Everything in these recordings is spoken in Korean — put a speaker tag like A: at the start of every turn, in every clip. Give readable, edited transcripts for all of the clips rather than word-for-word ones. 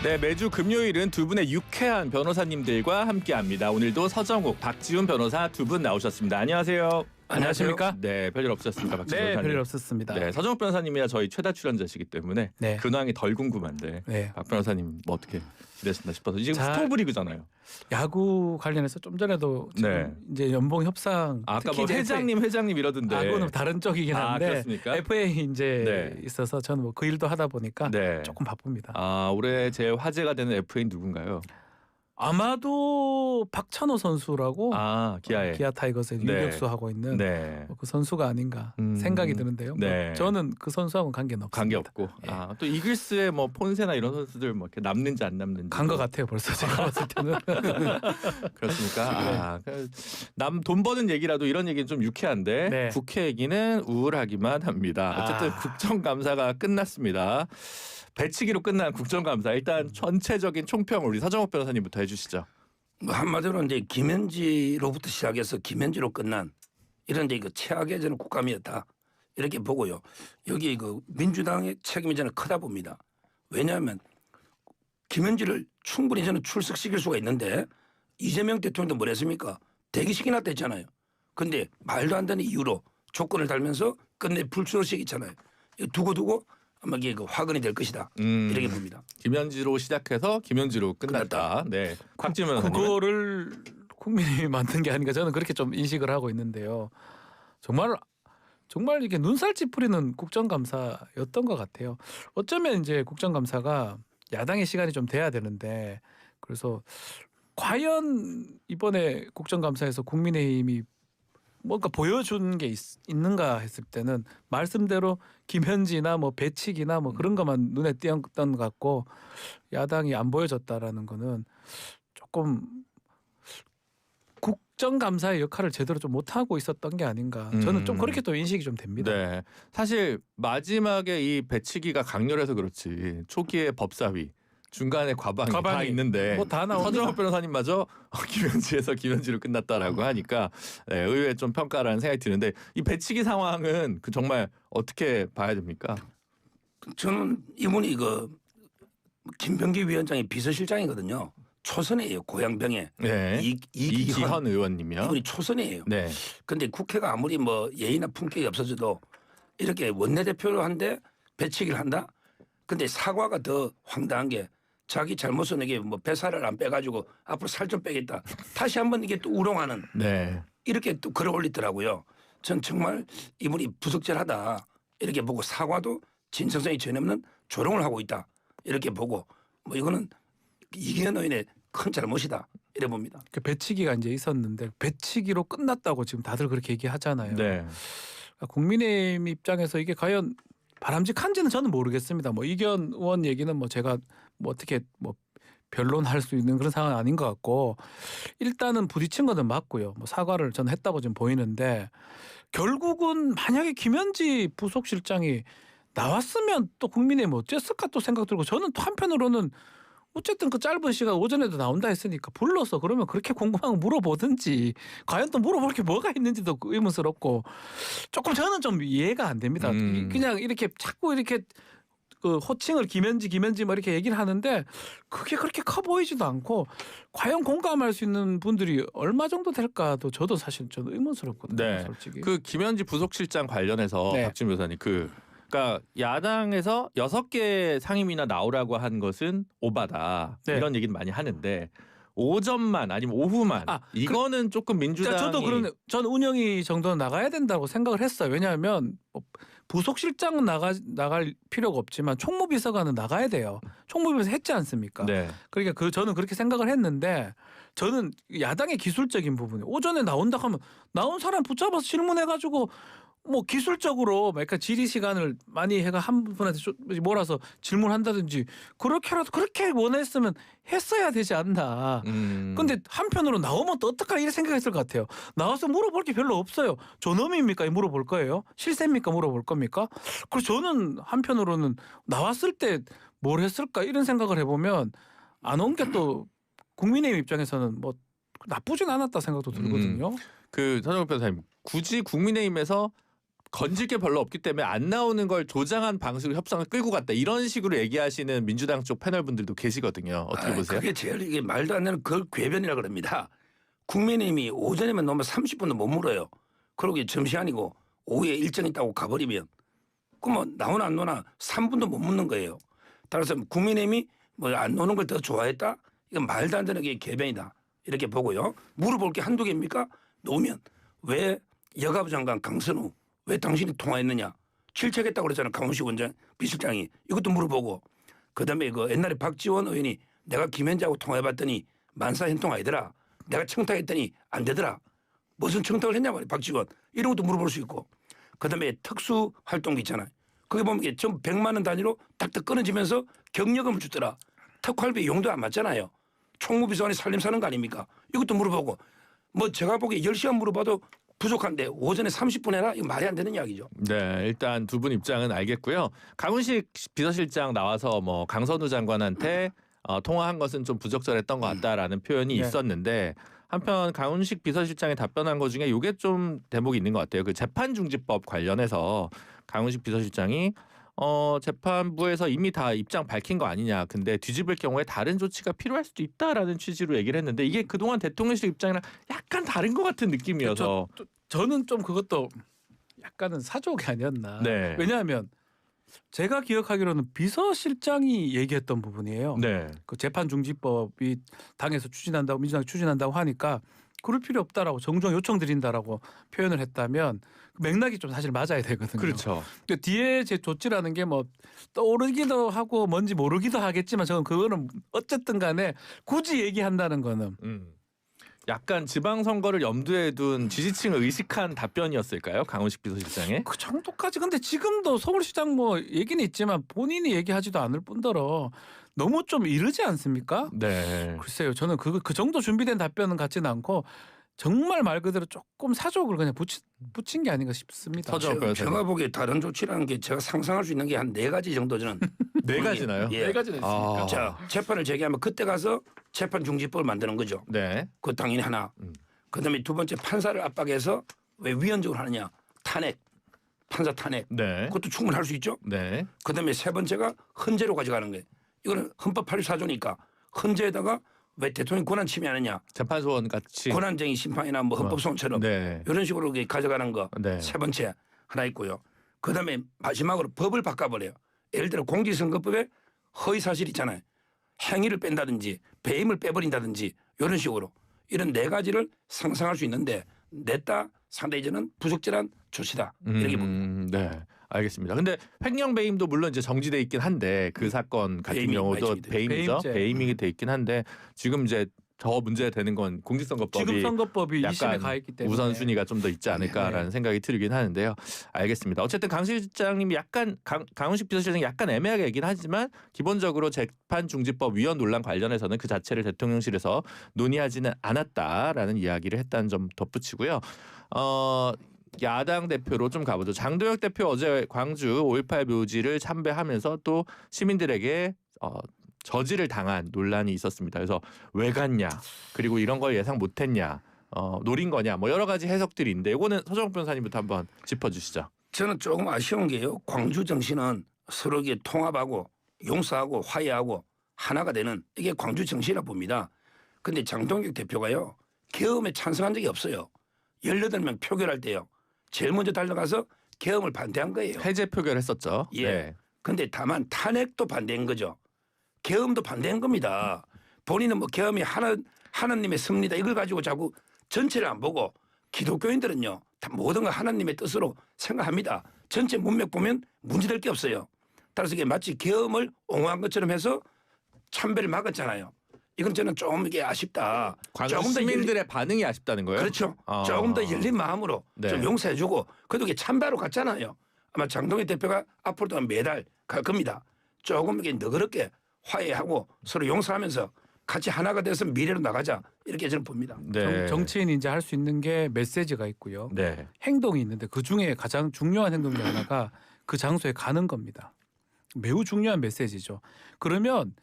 A: 네, 매주 금요일은 두 분의 유쾌한 변호사님들과 함께합니다. 오늘도 서정욱, 박지훈 변호사 두 분 나오셨습니다. 안녕하세요.
B: 안녕하십니까?
A: 네, 별일 없으셨습니까, 박지훈
B: 네,
A: 변호사님?
B: 별일 없었습니다.
A: 네, 서정욱 변호사님이야 저희 최다 출연자시기 때문에
B: 네.
A: 근황이 덜 궁금한데
B: 네.
A: 박 변호사님 뭐 어떻게 지내셨나 싶어서 지금
B: 자,
A: 스토브리그잖아요.
B: 야구 관련해서 좀 전에도 지금
A: 네.
B: 이제 연봉 협상
A: 아까
B: 특히
A: 뭐
B: 이제
A: 회장님 이러던데.
B: 그거는 다른 쪽이긴 한데
A: 그렇습니까?
B: FA 이제
A: 네.
B: 있어서 저는 뭐 그 일도 하다 보니까
A: 네.
B: 조금 바쁩니다.
A: 올해 제일 화제가 되는 FA는 누군가요?
B: 아마도 박찬호 선수라고
A: 기아에.
B: 기아 타이거스에
A: 네.
B: 유격수 하고 있는
A: 네.
B: 그 선수가 아닌가 생각이 드는데요.
A: 네.
B: 뭐 저는 그 선수하고는 관계는 없습니다.
A: 관계 없고.
B: 예.
A: 또 이글스의 뭐 폰세나 이런 선수들 뭐 이렇게 남는지 안 남는지.
B: 간 것 같아요. 벌써 제가 봤을 때는.
A: 그렇습니까? 남 돈 버는 얘기라도 이런 얘기는 좀 유쾌한데
B: 네.
A: 국회 얘기는 우울하기만 합니다. 어쨌든 국정감사가 끝났습니다. 배치기로 끝난 국정감사 일단 전체적인 총평을 우리 서정욱 변호사님부터 해주시죠.
C: 뭐 한마디로 이제 김현지로부터 시작해서 김현지로 끝난 이런 이제 최악의 저는 국감이었다 이렇게 보고요. 여기 그 민주당의 책임이 저는 크다 봅니다. 왜냐하면 김현지를 충분히 저는 출석시킬 수가 있는데 이재명 대통령도 뭘 했습니까? 대기시키나 했잖아요. 근데 말도 안 되는 이유로 조건을 달면서 끝내 불출석시키잖아요. 이거 두고 아마 이게 그 화근이 될 것이다 이렇게 봅니다.
A: 김현지로 시작해서 김현지로 끝났다. 네, 곽지훈 변호사님.
B: 그거를 국민이 만든 게 아닌가 저는 그렇게 좀 인식을 하고 있는데요. 정말 이게 눈살 찌푸리는 국정감사였던 것 같아요. 어쩌면 이제 국정감사가 야당의 시간이 좀 돼야 되는데 그래서 과연 이번에 국정감사에서 국민의힘이 뭔가 보여준 게 있는가 했을 때는 말씀대로 김현지나 뭐 배치기나 뭐 그런 것만 눈에 띄었던 것 같고 야당이 안 보여줬다라는 거는 조금 국정감사의 역할을 제대로 좀 못하고 있었던 게 아닌가 저는 좀 그렇게 또 인식이 좀 됩니다.
A: 네, 사실 마지막에 이 배치기가 강렬해서 그렇지 초기에 법사위 중간에 과방이 다 있는데
B: 뭐 다 나옵니다.
A: 서정욱 변호사님마저 김현지에서 김현지로 끝났다라고 하니까 의외의 좀 평가라는 생각이 드는데 이 배치기 상황은 그 정말 어떻게 봐야 됩니까?
C: 저는 이분이 그 김병기 위원장이 비서실장이거든요. 초선이에요. 고향병에.
A: 네. 이기현 의원님이요.
C: 이분이 초선이에요.
A: 네.
C: 근데 국회가 아무리 뭐 예의나 품격이 없어져도 이렇게 원내대표로 한데 배치기를 한다? 근데 사과가 더 황당한 게 자기 잘못은 이게 뭐 뱃살을 안 빼가지고 앞으로 살 좀 빼겠다. 다시 한번 이게 또 우롱하는
A: 네.
C: 이렇게 또 글을 올리더라고요. 전 정말 이분이 부적절하다 이렇게 보고 사과도 진정성이 전혀 없는 조롱을 하고 있다 이렇게 보고 뭐 이거는 이기현 의원의 큰 잘못이다 이래 봅니다.
B: 그 배치기가 이제 있었는데 배치기로 끝났다고 지금 다들 그렇게 얘기하잖아요.
A: 네.
B: 국민의힘 입장에서 이게 과연 바람직한지는 저는 모르겠습니다. 뭐 이기현 의원 얘기는 뭐 제가 뭐 어떻게 뭐 변론할 수 있는 그런 상황은 아닌 것 같고 일단은 부딪힌 거는 맞고요. 뭐 사과를 저는 했다고 지금 보이는데 결국은 만약에 김현지 부속실장이 나왔으면 또 국민의힘 어땠을까 또 생각 들고 저는 또 한편으로는 어쨌든 그 짧은 시간 오전에도 나온다 했으니까 불러서 그러면 그렇게 궁금한 거 물어보든지 과연 또 물어볼 게 뭐가 있는지도 의문스럽고 조금 저는 좀 이해가 안 됩니다. 그냥 이렇게 자꾸 이렇게 그 호칭을 김현지 뭐 이렇게 얘기를 하는데 그게 그렇게 커 보이지도 않고 과연 공감할 수 있는 분들이 얼마 정도 될까도 저도 사실 좀 의문스럽거든요.
A: 네.
B: 솔직히.
A: 그 김현지 부속실장 관련해서
B: 네.
A: 박지훈 변호사님 그러니까 야당에서 6개 상임위나 나오라고 한 것은 오바다
B: 네.
A: 이런 얘기는 많이 하는데 오전만 아니면 오후만 이거는 조금 민주당이
B: 저도 저는 운영위 정도는 나가야 된다고 생각을 했어요. 왜냐하면 뭐 부속실장은 나갈 필요가 없지만 총무비서관은 나가야 돼요. 총무비서 했지 않습니까?
A: 네.
B: 그러니까 저는 그렇게 생각을 했는데 저는 야당의 기술적인 부분이 오전에 나온다 하면 나온 사람 붙잡아서 질문해가지고 뭐 기술적으로 그러니까 질의 시간을 많이 해가 한 분한테 몰아서 질문한다든지 그렇게라도 그렇게 원했으면 했어야 되지 않나. 근데 한편으로 나오면 또 어떡하 이런 생각했을 것 같아요. 나와서 물어볼 게 별로 없어요. 존엄입니까? 물어볼 거예요. 실세입니까? 물어볼 겁니까? 그래서 저는 한편으로는 나왔을 때 뭘 했을까 이런 생각을 해보면 안 온 게 또 국민의힘 입장에서는 뭐 나쁘진 않았다 생각도 들거든요.
A: 그 서정욱 변호사님 굳이 국민의힘에서 건질 게 별로 없기 때문에 안 나오는 걸 조장한 방식으로 협상을 끌고 갔다 이런 식으로 얘기하시는 민주당 쪽 패널 분들도 계시거든요. 어떻게 보세요?
C: 그게 제일 이게 말도 안 되는 그걸 궤변이라 그럽니다. 국민의힘이 오전에만 넘으면 30분도 못 물어요. 그러고 점심시간이고 오후에 일정 있다고 가버리면 그러면 나오나 안 노나 3분도 못 묻는 거예요. 따라서 국민의힘이 뭐 안 노는 걸 더 좋아했다? 이건 말도 안 되는 게 개변이다. 이렇게 보고요. 물어볼 게 한두 개입니까? 놓으면 왜 여가부 장관 강선우 왜 당신이 통화했느냐? 질책했다고 그랬잖아. 강훈식 원장 비실장이 이것도 물어보고 그다음에 그 옛날에 박지원 의원이 내가 김현자하고 통화해봤더니 만사현통 아니더라. 내가 청탁했더니 안 되더라. 무슨 청탁을 했냐 말이야 박지원. 이런 것도 물어볼 수 있고 그다음에 특수활동비 있잖아요. 거기 보면 이게 전 100만 원 단위로 딱딱 끊어지면서 경력금을 주더라. 특활비 용도 안 맞잖아요. 총무비서관이 살림 사는 거 아닙니까? 이것도 물어보고 뭐 제가 보기에 10시간 물어봐도 부족한데 오전에 30분 해라? 이거 말이 안 되는 이야기죠.
A: 네, 일단 두 분 입장은 알겠고요. 강훈식 비서실장 나와서 뭐 강선우 장관한테 통화한 것은 좀 부적절했던 것 같다라는 표현이
B: 네.
A: 있었는데 한편 강훈식 비서실장이 답변한 것 중에 이게 좀 대목이 있는 것 같아요. 그 재판중지법 관련해서 강훈식 비서실장이 재판부에서 이미 다 입장 밝힌 거 아니냐. 근데 뒤집을 경우에 다른 조치가 필요할 수도 있다라는 취지로 얘기를 했는데 이게 그동안 대통령실 입장이랑 약간 다른 것 같은 느낌이어서
B: 저는 좀 그것도 약간은 사족이 아니었나.
A: 네.
B: 왜냐하면 제가 기억하기로는 비서실장이 얘기했던 부분이에요.
A: 네.
B: 그 재판중지법이 당에서 추진한다고 민주당이 추진한다고 하니까 그럴 필요 없다라고 정정 요청드린다라고 표현을 했다면 그 맥락이 좀 사실 맞아야 되거든요.
A: 그렇죠.
B: 근데 뒤에 제 조치라는 게 뭐 떠오르기도 하고 뭔지 모르기도 하겠지만 저는 그거는 어쨌든 간에 굳이 얘기한다는 거는
A: 약간 지방선거를 염두에 둔 지지층을 의식한 답변이었을까요? 강훈식 비서실장의?
B: 그 정도까지. 근데 지금도 서울시장 뭐 얘기는 있지만 본인이 얘기하지도 않을 뿐더러 너무 좀 이르지 않습니까?
A: 네.
B: 글쎄요. 저는 그 정도 준비된 답변은 같지는 않고 정말 말 그대로 조금 사족을 그냥 붙인 게 아닌가 싶습니다.
A: 서정 변호사님.
C: 제가 보기에 다른 조치라는 게 제가 상상할 수 있는 게 한 4가지 정도 저는
A: 네 가지나요?
C: 예.
B: 네 가지는 있습니까?
A: 아.
C: 자 재판을 제기하면 그때 가서 재판 중지법을 만드는 거죠.
A: 네.
C: 그 당연히 하나. 그다음에 두 번째 판사를 압박해서 왜 위헌적으로 하느냐. 탄핵. 판사 탄핵.
A: 네.
C: 그것도 충분히 할 수 있죠.
A: 네.
C: 그다음에 세 번째가 헌재로 가져가는 거예요. 이거는 헌법 84조니까 헌재에다가 왜 대통령 권한 침해하느냐.
A: 재판소원 같이.
C: 권한쟁의 심판이나 뭐 헌법소원처럼
A: 네.
C: 이런 식으로 이렇게 가져가는 거.
A: 네.
C: 세 번째 하나 있고요. 그다음에 마지막으로 법을 바꿔버려요. 예를 들어 공직선거법에 허위사실 있잖아요. 행위를 뺀다든지 배임을 빼버린다든지 이런 식으로 이런 4가지를 상상할 수 있는데 냈다 상당히 저는 부적절한 조치다 이렇게 봅니다.
A: 네. 알겠습니다. 근데 횡령 배임도 물론 이제 정지돼 있긴 한데 그 사건 같은
C: 배임이
A: 경우도
C: 많이
A: 배임이죠.
B: 배임죄.
A: 배임이 돼 있긴 한데 지금 이제 더 문제되는 건 공직선거법이
B: 지금 선거법이 2심에
A: 약간
B: 가 있기 때문에
A: 우선순위가 좀 더 있지 않을까라는 생각이 들긴 하는데요. 알겠습니다. 어쨌든 강 실장님이 약간 강훈식 비서실장이 약간 애매하게 얘기는 하지만 기본적으로 재판중지법 위헌 논란 관련해서는 그 자체를 대통령실에서 논의하지는 않았다라는 이야기를 했다는 점 덧붙이고요. 야당 대표로 좀 가보죠. 장도혁 대표 어제 광주 5.18 묘지를 참배하면서 또 시민들에게 저지를 당한 논란이 있었습니다. 그래서 왜 갔냐, 그리고 이런 걸 예상 못했냐, 노린 거냐, 뭐 여러 가지 해석들이 있는데 이거는 서정욱 변호사님부터 한번 짚어주시죠.
C: 저는 조금 아쉬운 게요. 광주 정신은 서로 이게 통합하고 용서하고 화해하고 하나가 되는 이게 광주 정신이라 봅니다. 근데 장동혁 대표가요. 계엄에 찬성한 적이 없어요. 18명 표결할 때요. 제일 먼저 달려가서 계엄을 반대한 거예요.
A: 해제 표결했었죠.
C: 예.
A: 네.
C: 근데 다만 탄핵도 반대한 거죠. 계엄도 반대한 겁니다. 본인은 뭐 계엄이 하나님의 섭리다 이걸 가지고 자꾸 전체를 안 보고 기독교인들은요. 다 모든 걸 하나님의 뜻으로 생각합니다. 전체 문맥 보면 문제될 게 없어요. 따라서 이게 마치 계엄을 옹호한 것처럼 해서 참배를 막았잖아요. 이건 저는 좀 이게 아쉽다.
A: 광주
C: 조금 더
A: 시민들의 반응이 아쉽다는 거예요.
C: 그렇죠. 조금 더 열린 마음으로
A: 네.
C: 좀 용서해주고 그래도 이게 참배하러 갔잖아요. 아마 장동희 대표가 앞으로도 매달 갈 겁니다. 조금 이게 너그럽게 화해하고 서로 용서하면서 같이 하나가 돼서 미래로 나가자 이렇게 저는 봅니다.
A: 네.
B: 정치인이 이제 할 수 있는 게 메시지가 있고요.
A: 네.
B: 행동이 있는데 그 중에 가장 중요한 행동 중 하나가 그 장소에 가는 겁니다. 매우 중요한 메시지죠. 그러면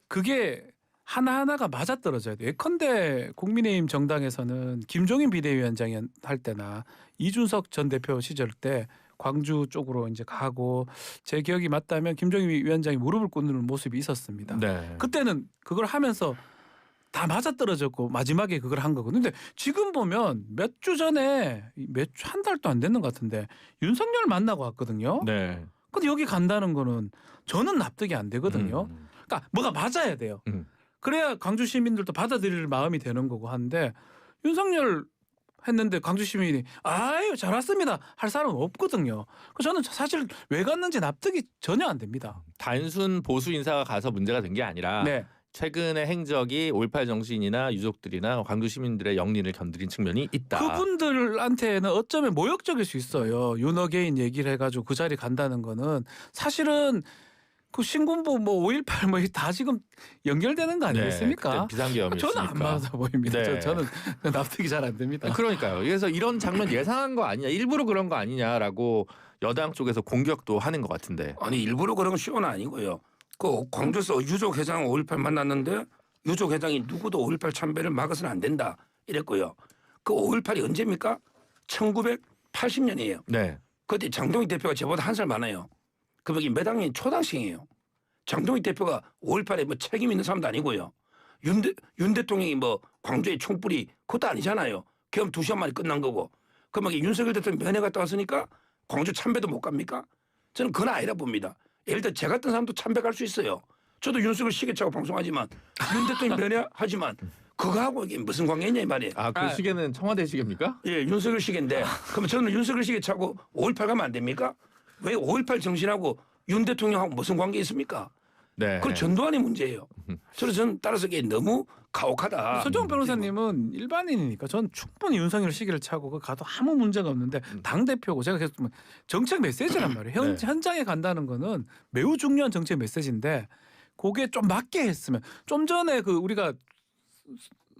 B: 그게 하나하나가 맞아떨어져야 돼요. 예컨대 국민의힘 정당에서는 김종인 비대위원장이 할 때나 이준석 전 대표 시절 때 광주 쪽으로 이제 가고 제 기억이 맞다면 김종인 위원장이 무릎을 꿇는 모습이 있었습니다.
A: 네.
B: 그때는 그걸 하면서 다 맞아떨어졌고 마지막에 그걸 한 거거든요. 근데 지금 보면 몇 주 전에 한 달도 안 됐는 것 같은데 윤석열 만나고 왔거든요.
A: 네.
B: 근데 여기 간다는 거는 저는 납득이 안 되거든요.
A: 음.
B: 그러니까 뭐가 맞아야 돼요.
A: 음.
B: 그래야 광주 시민들도 받아들일 마음이 되는 거고 하는데 윤석열 했는데 광주 시민이 아유 잘 왔습니다 할 사람은 없거든요. 그래서 저는 사실 왜 갔는지 납득이 전혀 안 됩니다.
A: 단순 보수 인사가 가서 문제가 된 게 아니라
B: 네.
A: 최근의 행적이 5.18 정신이나 유족들이나 광주 시민들의 영린을 건드린 측면이 있다.
B: 그분들한테는 어쩌면 모욕적일 수 있어요. 윤어게인 얘기를 해가지고 그 자리 간다는 거는 사실은 그 신군부 뭐 5.18 뭐 다 지금 연결되는 거 아니겠습니까?
A: 네, 그때 비상계엄이
B: 저는 안
A: 있으니까.
B: 맞아 보입니다.
A: 네.
B: 저는 납득이 잘 안 됩니다.
A: 그러니까요. 그래서 이런 장면 예상한 거 아니냐, 일부러 그런 거 아니냐라고 여당 쪽에서 공격도 하는 것 같은데.
C: 아니 일부러 그런 건 쇼는 아니고요. 그 광주에서 유족 회장 5.18 만났는데 유족 회장이 누구도 5.18 참배를 막아서는 안 된다 이랬고요. 그 5.18이 언제입니까? 1980년이에요.
A: 네.
C: 그때 장동익 대표가 저보다 한 살 많아요. 그분이 몇 학년 초등학생이에요. 장동익 대표가 5.18에 뭐 책임 있는 사람도 아니고요. 윤 대통령이 뭐 광주에 총불이 그것도 아니잖아요. 계엄 2시간 만에 끝난 거고. 그럼 윤석열 대통령 면회 갔다 왔으니까 광주 참배도 못 갑니까? 저는 그건 아니라 봅니다. 예를 들어 제 같은 사람도 참배 갈 수 있어요. 저도 윤석열 시계 차고 방송하지만 윤 대통령 면회하지만 그거하고 이게 무슨 관계냐 이 말이에요.
A: 아, 그 시계는 청와대 시계입니까?
C: 예, 윤석열 시계인데 그럼 저는 윤석열 시계 차고 5.18 가면 안 됩니까? 왜 5.18 정신하고 윤 대통령하고 무슨 관계 있습니까?
A: 네.
C: 그건 전두환의 문제예요. 저는 따라서 이게 너무 가혹하다.
B: 서정 변호사님은 일반인이니까 전 충분히 윤석열 시기를 차고 그 가도 아무 문제가 없는데 당 대표고 제가 계속 정책 메시지란 말이에요.
A: 네.
B: 현장에 간다는 거는 매우 중요한 정책 메시지인데 그게 좀 맞게 했으면 좀 전에 그 우리가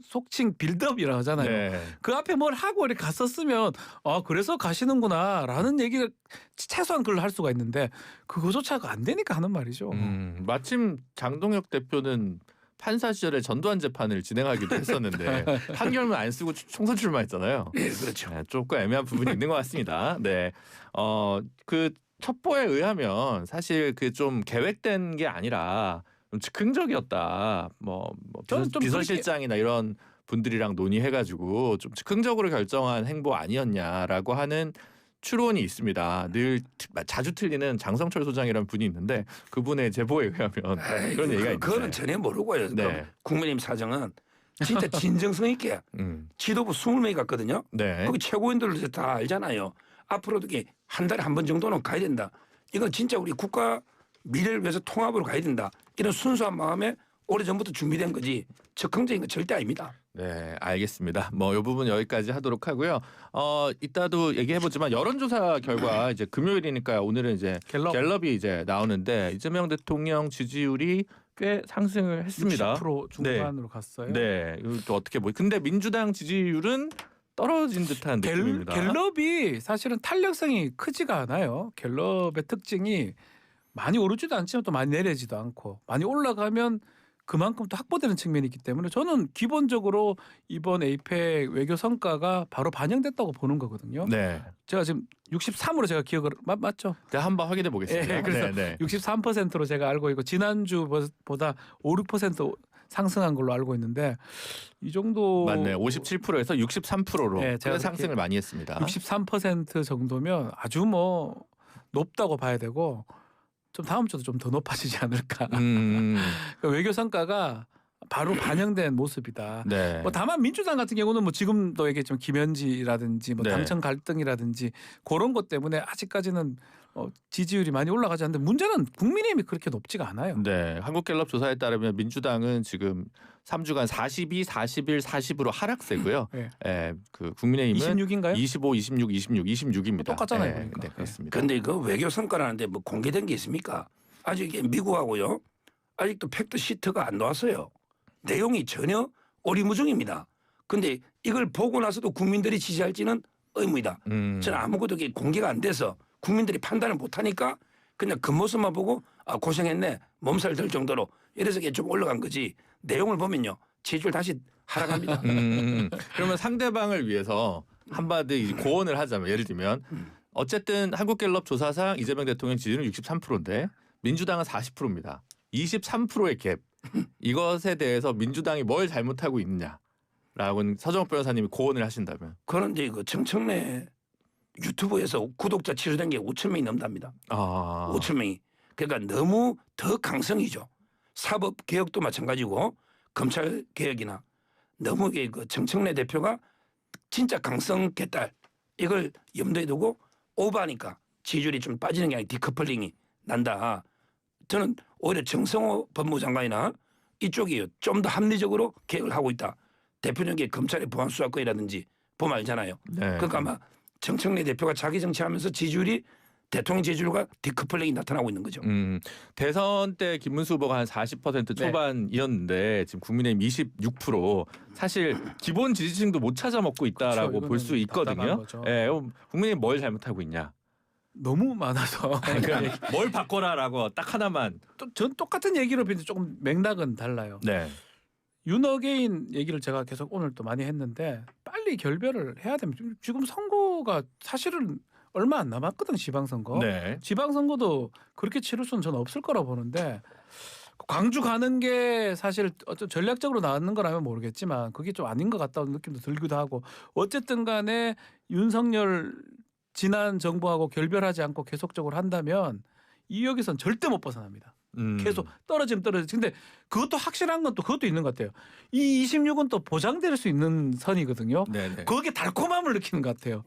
B: 속칭 빌드업이라고 하잖아요.
A: 네.
B: 그 앞에 뭘 하고 이렇게 갔었으면 아 그래서 가시는구나라는 얘기를 최소한 그걸 할 수가 있는데 그거조차가 안 되니까 하는 말이죠.
A: 마침 장동혁 대표는 판사 시절에 전두환 재판을 진행하기도 했었는데 판결문 안 쓰고 총선 출마했잖아요.
C: 예, 그렇죠.
A: 네, 조금 애매한 부분이 있는 것 같습니다. 네, 그 첩보에 의하면 사실 그 좀 계획된 게 아니라 좀 즉흥적이었다.
B: 저는 좀
A: 비서실장이나 이런 분들이랑 논의해가지고 좀 즉흥적으로 결정한 행보 아니었냐라고 하는 추론이 있습니다. 늘 자주 틀리는 장성철 소장이라는 분이 있는데 그분의 제보에 의하면 그런 얘기가 있는데
C: 그거는 전혀 모르고요.
A: 네.
C: 국민의힘 사정은 진짜 진정성 있게 지도부 20명이 갔거든요.
A: 네.
C: 거기 최고인들 다 알잖아요. 앞으로도 이게 한 달에 한 번 정도는 가야 된다. 이건 진짜 우리 국가 미래를 위해서 통합으로 가야 된다. 이런 순수한 마음에 오래전부터 준비된 거지 적극적인 건 절대 아닙니다.
A: 네, 알겠습니다. 뭐 이 부분 여기까지 하도록 하고요. 이따도 얘기해보지만 여론조사 결과 이제 금요일이니까 오늘은 이제 갤럽이 이제 나오는데 이재명 대통령 지지율이 꽤 상승을 했습니다.
B: 60% 중반으로 갔어요.
A: 네, 이것도 어떻게 근데 민주당 지지율은 떨어진 듯한 느낌입니다.
B: 갤럽이 사실은 탄력성이 크지가 않아요. 갤럽의 특징이 많이 오르지도 않지만 또 많이 내리지도 않고 많이 올라가면 그만큼 또 확보되는 측면이 있기 때문에 저는 기본적으로 이번 에이펙 외교 성과가 바로 반영됐다고 보는 거거든요.
A: 네,
B: 제가 지금 63으로 제가 기억을 맞죠?
A: 제가 한번 확인해 보겠습니다.
B: 예, 그래서
A: 네.
B: 63%로 제가 알고 있고 지난주보다 5-6% 상승한 걸로 알고 있는데 이 정도
A: 맞네. 57%에서 63%로
B: 네, 제가
A: 상승을 많이 했습니다.
B: 63% 정도면 아주 뭐 높다고 봐야 되고 좀 다음 주도 좀 더 높아지지 않을까. 그러니까 외교 성과가 바로 반영된 모습이다.
A: 네.
B: 뭐 다만 민주당 같은 경우는 뭐 지금도 얘기했지만 김현지라든지 뭐
A: 네.
B: 당청 갈등이라든지 그런 것 때문에 아직까지는 지지율이 많이 올라가지 않는데 문제는 국민의힘이 그렇게 높지가 않아요.
A: 네, 한국갤럽 조사에 따르면 민주당은 지금 3주간 42, 41, 40으로 하락세고요.
B: 네.
A: 예, 그 국민의힘은
B: 26인가요?
A: 25, 26, 26입니다.
B: 똑같잖아요,
A: 예,
B: 그러니까.
A: 네, 그렇습니다.
C: 그런데 그 외교 성과라는데 뭐 공개된 게 있습니까? 아직 이게 미국하고요. 아직도 팩트 시트가 안 나왔어요. 내용이 전혀 오리무중입니다. 근데 이걸 보고 나서도 국민들이 지지할지는 의무이다. 저는 아무것도 이게 공개가 안 돼서 국민들이 판단을 못하니까 그냥 겉모습만 보고 아 고생했네 몸살 들 정도로 이래서 이게 좀 올라간 거지 내용을 보면요 지지율 다시 하락합니다.
A: 그러면 상대방을 위해서 한마디 고언을 하자면 예를 들면 어쨌든 한국갤럽 조사상 이재명 대통령 지지율은 63%인데 민주당은 40%입니다. 23%의 갭. 이것에 대해서 민주당이 뭘 잘못하고 있느냐라고 서정욱 변호사님이 고언을 하신다면.
C: 그런데 그 정청래 유튜브에서 구독자 취소된 게 5천 명이 넘답니다. 5천 명이. 그러니까 너무 더 강성이죠. 사법 개혁도 마찬가지고 검찰 개혁이나 너무 그 정청래 대표가 진짜 강성 개딸 이걸 염두에 두고 오버하니까 지지율이 좀 빠지는 게 아니라 디커플링이 난다. 저는 오히려 정성호 법무장관이나 이쪽이 좀 더 합리적으로 개혁을 하고 있다. 대표적인 검찰의 보안 수사권이라든지 보면 알잖아요.
A: 네.
C: 그러니까 아마 정청래 대표가 자기 정치하면서 지지율이 대통령 지지율과 디커플링이 나타나고 있는 거죠.
A: 대선 때 김문수 후보가 한 40% 초반이었는데 지금 국민의힘 26% 사실 기본 지지층도 못 찾아 먹고 있다라고
B: 그렇죠.
A: 볼 수 있거든요. 예, 국민의힘 뭘 잘못하고 있냐?
B: 너무 많아서
A: 그러니까 뭘 바꿔라라고 딱 하나만.
B: 전 똑같은 얘기로 비는데 조금 맥락은 달라요.
A: 네.
B: 윤어게인 얘기를 제가 계속 오늘 또 많이 했는데 빨리 결별을 해야 됩니다. 지금 선거가 사실은 얼마 안 남았거든. 지방선거.
A: 네.
B: 지방선거도 그렇게 치를 수는 저는 없을 거라 보는데 광주 가는 게 사실 어떤 전략적으로 나왔는 거라면 모르겠지만 그게 좀 아닌 것 같다는 느낌도 들기도 하고 어쨌든 간에 윤석열 지난 정부하고 결별하지 않고 계속적으로 한다면 이 역에선 절대 못 벗어납니다. 계속 떨어지면 떨어지지. 근데 그것도 확실한 건 또 그것도 있는 것 같아요. 이 26은 또 보장될 수 있는 선이거든요.
A: 네네.
B: 거기에 달콤함을 느끼는 것 같아요.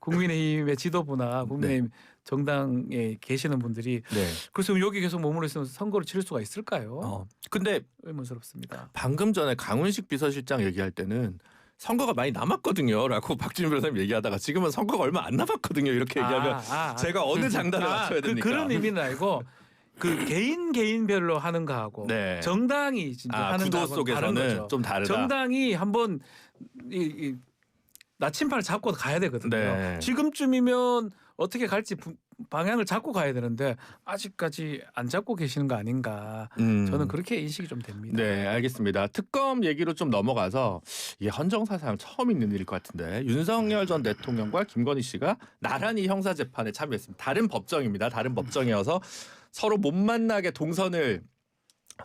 B: 국민의힘의 지도부나 국민의힘 정당에 계시는 분들이
A: 네.
B: 그래서 여기 계속 머물러 있으면 선거를 치를 수가 있을까요?
A: 근데
B: 의문스럽습니다.
A: 방금 전에 강훈식 비서실장 얘기할 때는 선거가 많이 남았거든요라고 박준희 변호사님 얘기하다가 지금은 선거가 얼마 안 남았거든요 이렇게 얘기하면 제가 어느 장단을 맞춰야 됩니까?
B: 그런 의미는 아니고 그 개인별로 하는 거하고
A: 네.
B: 정당이 진짜 하는
A: 구도
B: 거하고 다른
A: 속에서는
B: 거죠.
A: 좀 다르다.
B: 정당이 한번 이 나침판을 잡고 가야 되거든요.
A: 네.
B: 지금쯤이면 어떻게 갈지 방향을 잡고 가야 되는데 아직까지 안 잡고 계시는 거 아닌가. 저는 그렇게 인식이 좀 됩니다.
A: 네, 알겠습니다. 특검 얘기로 좀 넘어가서 이게 헌정사상 처음 있는 일일 것 같은데 윤석열 전 대통령과 김건희 씨가 나란히 형사재판에 참여했습니다. 다른 법정입니다. 다른 법정이어서 서로 못 만나게 동선을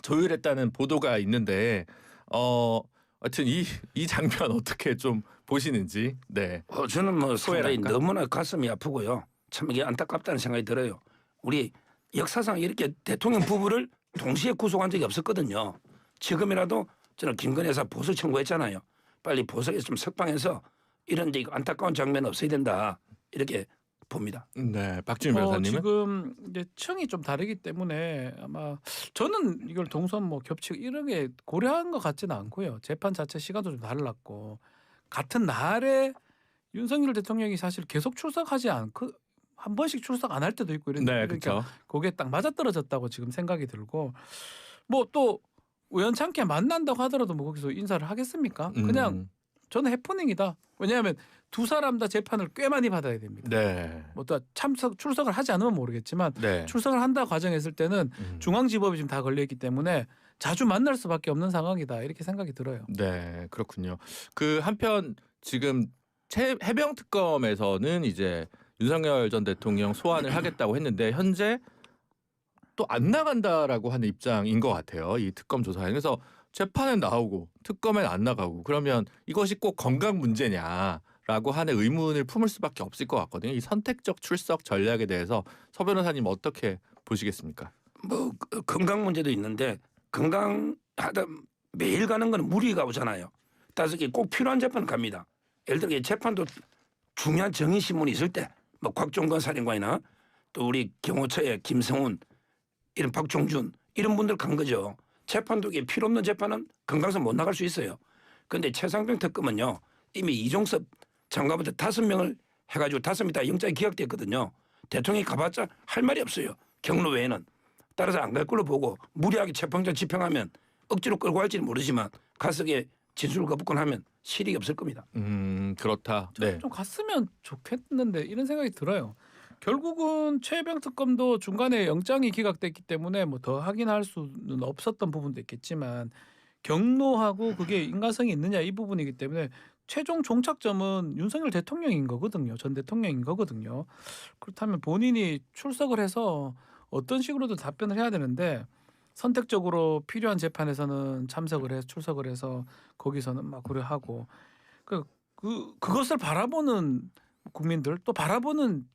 A: 조율했다는 보도가 있는데 하여튼 이 장면 어떻게 좀 보시는지. 네.
C: 저는 뭐 상당히
A: 소외랄까?
C: 너무나 가슴이 아프고요. 참 이게 안타깝다는 생각이 들어요. 우리 역사상 이렇게 대통령 부부를 동시에 구속한 적이 없었거든요. 지금이라도 저는 김건희 여사 보석 청구했잖아요. 빨리 보석에서 좀 석방해서 이런 이제 안타까운 장면 없어야 된다. 이렇게 봅니다.
A: 네, 박준희 변호사님은
B: 지금 이제 층이 좀 다르기 때문에 아마 저는 이걸 동선 뭐 겹치고 이런 게 고려한 것 같지는 않고요. 재판 자체 시간도 좀 달랐고 같은 날에 윤석열 대통령이 사실 계속 출석하지 않고 한 번씩 출석 안 할 때도 있고 이런
A: 네,
B: 그러니까
A: 그렇죠.
B: 그게 딱 맞아떨어졌다고 지금 생각이 들고 뭐 또 우연찮게 만난다고 하더라도 뭐 거기서 인사를 하겠습니까? 그냥 저는 해프닝이다. 왜냐하면 두 사람 다 재판을 꽤 많이 받아야 됩니다.
A: 네.
B: 뭐 또 출석을 하지 않으면 모르겠지만
A: 네.
B: 출석을 한다 과정했을 때는 중앙지법이 지금 다 걸려 있기 때문에 자주 만날 수밖에 없는 상황이다 이렇게 생각이 들어요.
A: 네, 그렇군요. 그 한편 지금 해병 특검에서는 이제 윤석열 전 대통령 소환을 하겠다고 했는데 현재 또 안 나간다라고 하는 입장인 것 같아요. 이 특검 조사에. 그래서 재판에 나오고 특검에 안 나가고 그러면 이것이 꼭 건강 문제냐라고 하는 의문을 품을 수밖에 없을 것 같거든요. 이 선택적 출석 전략에 대해서 서 변호사님 어떻게 보시겠습니까?
C: 뭐 건강 문제도 있는데 건강하다 매일 가는 건 무리가 오잖아요. 따라서 꼭 필요한 재판 갑니다. 예를 들어 재판도 중요한 정의 신문이 있을 때 뭐 곽종건 사령관이나 또 우리 경호처의 김성훈 이런 박종준 이런 분들 간 거죠. 재판도 필요 없는 재판은 건강상 못 나갈 수 있어요. 그런데 최상병 특검은요 이미 이종섭 장관부터 5명을 해가지고 5명 다 영장이 기각됐거든요. 대통령이 가봤자 할 말이 없어요. 경로 외에는. 따라서 안 갈 걸로 보고 무리하게 재판장 집행하면 억지로 끌고 갈지는 모르지만 가석에 진술 거부권 하면 실익이 없을 겁니다.
A: 그렇다. 네.
B: 좀 갔으면 좋겠는데 이런 생각이 들어요. 결국은 최병 특검도 중간에 영장이 기각됐기 때문에 뭐 더 확인할 수는 없었던 부분도 있겠지만 경로하고 그게 인과성이 있느냐 이 부분이기 때문에 최종 종착점은 윤석열 대통령인 거거든요. 전 대통령인 거거든요. 그렇다면 본인이 출석을 해서 어떤 식으로든 답변을 해야 되는데 선택적으로 필요한 재판에서는 참석을 해서 출석을 해서 거기서는 막 그래하고 그것을 바라보는 국민들 또 바라보는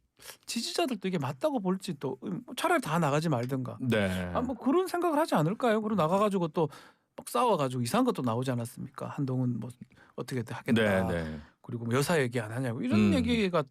B: 지지자들도 이게 맞다고 볼지 또 차라리 다 나가지 말든가.
A: 네.
B: 뭐 그런 생각을 하지 않을까요? 그리고 나가가지고 또 막 싸워가지고 이상한 것도 나오지 않았습니까? 한동훈 뭐 어떻게 하겠다.
A: 네.
B: 그리고 뭐 여사 얘기 안 하냐고 이런 얘기가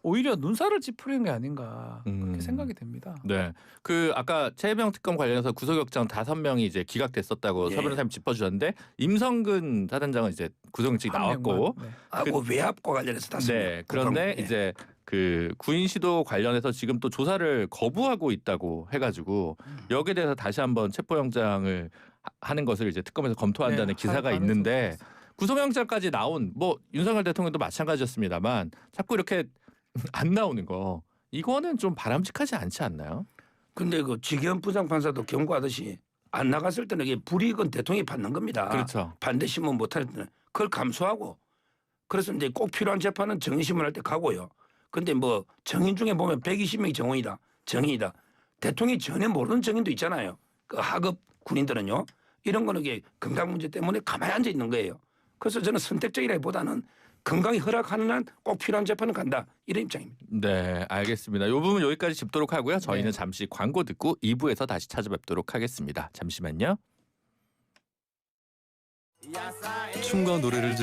B: 오히려 눈살을 찌푸리는 게 아닌가 그렇게 생각이 됩니다.
A: 네. 그 아까 최혜병 특검 관련해서 구속영장 5명이 이제 기각됐었다고
C: 예.
A: 서 변호사님 짚어주셨는데 임성근 사단장은 이제 구속영장이
B: 한
A: 나왔고
B: 명만. 네.
C: 하고 외압과 관련해서 다섯 명.
A: 네. 그런데
C: 예.
A: 이제 그 구인시도 관련해서 지금 또 조사를 거부하고 있다고 해가지고 여기에 대해서 다시 한번 체포영장을 하는 것을 이제 특검에서 검토한다는
B: 네,
A: 기사가
B: 할
A: 있는데
B: 가능성이
A: 구속영장까지 나온 뭐 윤석열 대통령도 마찬가지였습니다만 자꾸 이렇게 안 나오는 거 이거는 좀 바람직하지 않지 않나요?
C: 근데 그 지기현 부장판사도 경고하듯이 안 나갔을 때는 이게 불이익은 대통령이 받는 겁니다.
A: 그렇죠.
C: 반대신문 못할 때는 그걸 감수하고 그래서 이제 꼭 필요한 재판은 정인신문 할 때 가고요. 근데 뭐 정인 중에 보면 120명이 정인이다. 대통령이 전혀 모르는 정인도 있잖아요. 그 하급 군인들은요. 이런 거는 이게 건강 문제 때문에 가만히 앉아 있는 거예요. 그래서 저는 선택적이라기보다는 건강이 허락하는 한 꼭 필요한 재판은 간다. 이런 입장입니다.
A: 네, 알겠습니다. 이 부분 여기까지 짚도록 하고요. 저희는
B: 네.
A: 잠시 광고 듣고 2부에서 다시 찾아뵙도록 하겠습니다. 잠시만요.
D: 춤과 노래를